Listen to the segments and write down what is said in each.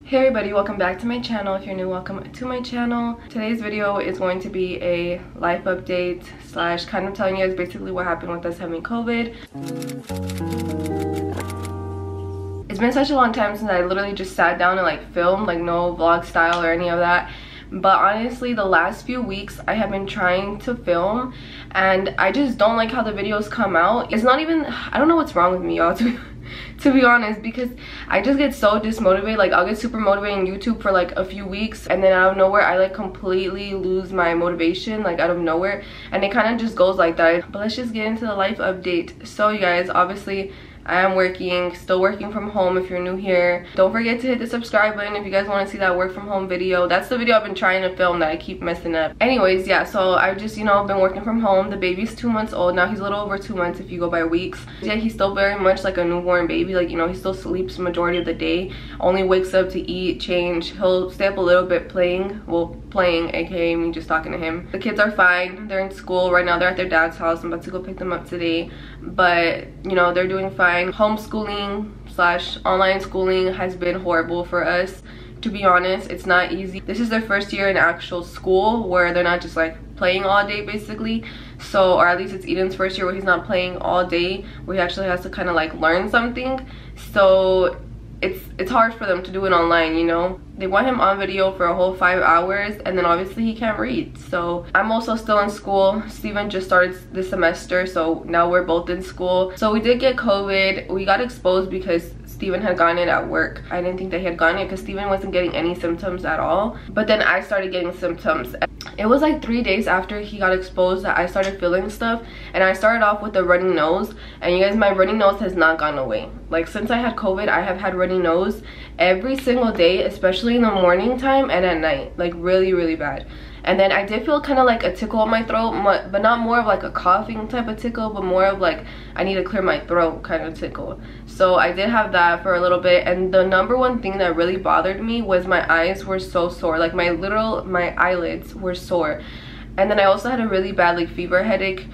Hey everybody, welcome back to my channel. If you're new, welcome to my channel. Today's video is going to be a life update slash kind of telling you guys basically what happened with us having COVID. It's been such a long time since I literally just sat down and like filmed, like no vlog style or any of that. But honestly, the last few weeks I have been trying to film and I just don't like how the videos come out. It's not even, I don't know what's wrong with me, y'all, to be honest, because I just get so dismotivated. Like I'll get super motivated on YouTube for like a few weeks and then out of nowhere I like completely lose my motivation, like out of nowhere, and it kind of just goes like that. But let's just get into the life update. So you guys, obviously I am still working from home. If you're new here, don't forget to hit the subscribe button if you guys want to see that work from home video. That's the video I've been trying to film that I keep messing up. Anyways, yeah, so I've just, been working from home. The baby's 2 months old now. He's a little over 2 months if you go by weeks. Yeah, he's still very much like a newborn baby. Like, he still sleeps majority of the day, only wakes up to eat, change. He'll stay up a little bit playing, aka me just talking to him. The kids are fine. They're in school right now. They're at their dad's house. I'm about to go pick them up today, but they're doing fine. Homeschooling slash online schooling has been horrible for us, to be honest. It's not easy. This is their first year in actual school where they're not just like playing all day basically. So, or at least it's Eden's first year where he's not playing all day, where he actually has to kind of like learn something. So it's hard for them to do it online. They want him on video for a whole 5 hours and then obviously he can't read. So I'm also still in school. Steven just started this semester, so now we're both in school. So we did get COVID. We got exposed because Steven had gotten it at work. I didn't think that he had gotten it because Steven wasn't getting any symptoms at all, but then I started getting symptoms. It was like 3 days after he got exposed that I started feeling stuff, and I started off with a runny nose. And you guys, my runny nose has not gone away. Like since I had COVID, I have had runny nose every single day, especially in the morning time and at night, like really bad. And then I did feel kind of like a tickle in my throat, but not more of like a coughing type of tickle, but more of like I need to clear my throat kind of tickle. So I did have that for a little bit, and the number one thing that really bothered me was my eyes were so sore. Like my eyelids were sore. And then I also had a really bad like fever headache.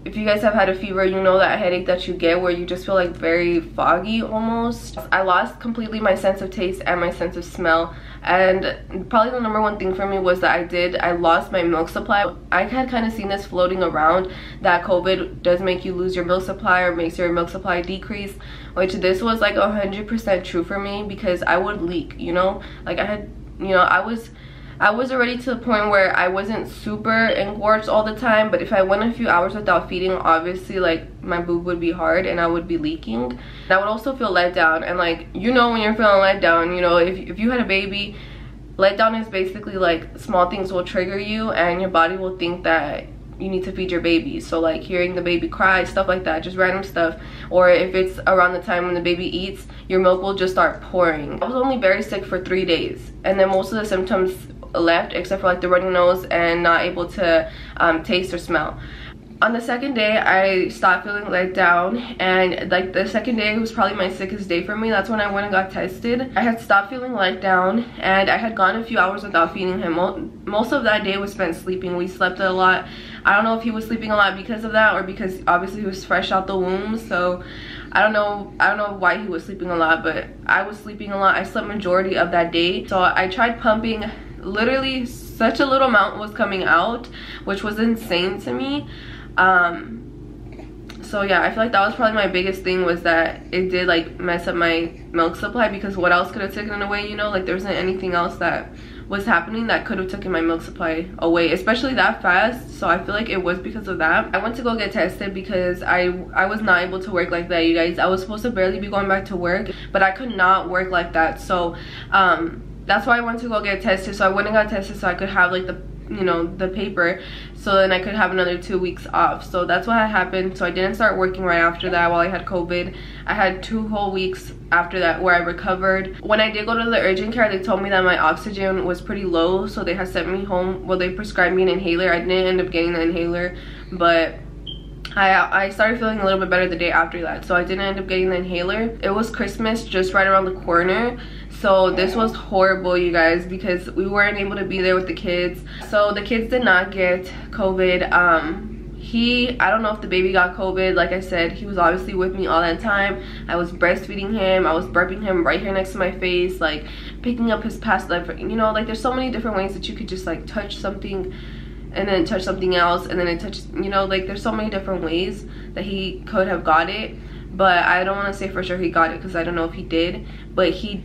If you guys have had a fever, you know that headache that you get where you just feel like very foggy almost. I lost completely my sense of taste and my sense of smell. And probably the number one thing for me was that I lost my milk supply. I had kind of seen this floating around that COVID does make you lose your milk supply or makes your milk supply decrease, which this was like 100% true for me because I would leak, like I had, I was already to the point where I wasn't super engorged all the time, but if I went a few hours without feeding, obviously like my boob would be hard and I would be leaking. And I would also feel let down, and like when you're feeling let down, if you had a baby, let down is basically like small things will trigger you and your body will think that you need to feed your baby. So like hearing the baby cry, stuff like that, just random stuff. Or if it's around the time when the baby eats, your milk will just start pouring. I was only very sick for 3 days, and then most of the symptoms left except for like the runny nose and not able to taste or smell. On the second day I stopped feeling let down, and like the second day was probably my sickest day for me. That's when I went and got tested. I had stopped feeling let down and I had gone a few hours without feeding him. Most of that day was spent sleeping. We slept a lot. I don't know if he was sleeping a lot because of that or because obviously he was fresh out the womb, so I don't know why he was sleeping a lot, but I was sleeping a lot. I slept majority of that day. So I tried pumping. Literally such a little amount was coming out, which was insane to me. So yeah, I feel like that was probably my biggest thing, was that it did like mess up my milk supply, because what else could have taken it away? Like there wasn't anything else that was happening that could have taken my milk supply away, especially that fast. So I feel like it was because of that. I went to go get tested because I was not able to work like that, you guys. I was supposed to barely be going back to work, but I could not work like that. So that's why I went to go get tested. So I went and got tested so I could have like the paper, so then I could have another 2 weeks off. So that's what had happened. So I didn't start working right after that while I had COVID. I had 2 whole weeks after that where I recovered. When I did go to the urgent care, they told me that my oxygen was pretty low, so they had sent me home. Well, they prescribed me an inhaler. I didn't end up getting the inhaler, but I started feeling a little bit better the day after that, so I didn't end up getting the inhaler. It was Christmas just right around the corner, so this was horrible, you guys, because we weren't able to be there with the kids. So the kids did not get COVID. I don't know if the baby got COVID. Like I said, he was obviously with me all that time. I was breastfeeding him, I was burping him right here next to my face, like picking up his past life, you know, like there's so many different ways that you could just like touch something and then touch something else and then it touches, you know, like there's so many different ways that he could have got it. But I don't want to say for sure he got it because I don't know if he did, but he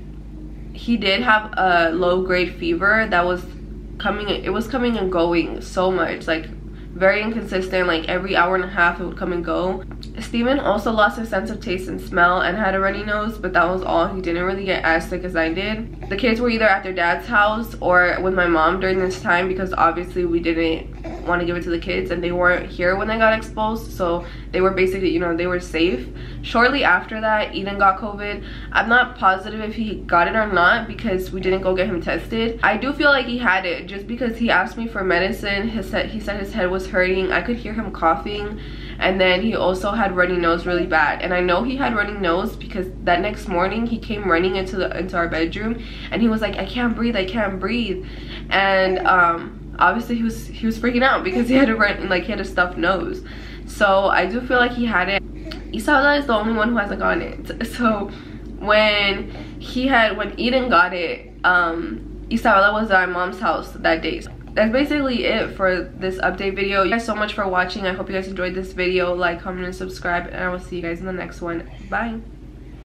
did have a low-grade fever that was coming, it was coming and going so much, like very inconsistent, like every hour and a half it would come and go. Steven also lost his sense of taste and smell and had a runny nose, but that was all. He didn't really get as sick as I did. The kids were either at their dad's house or with my mom during this time because obviously we didn't want to give it to the kids and they weren't here when they got exposed, so they were basically, you know, they were safe. Shortly after that, Eden got COVID. I'm not positive if he got it or not because we didn't go get him tested. I do feel like he had it just because he asked me for medicine. He said his head was hurting. I could hear him coughing, and then he also had runny nose really bad. And I know he had runny nose because that next morning he came running into our bedroom and he was like, I can't breathe, I can't breathe. And obviously he was freaking out because he had a stuffed nose. So I do feel like he had it. Isabella is the only one who hasn't gotten it. So when Eden got it, Isabella was at my mom's house that day. So that's basically it for this update video. You guys so much for watching. I hope you guys enjoyed this video. Like, comment, and subscribe, and I will see you guys in the next one. Bye.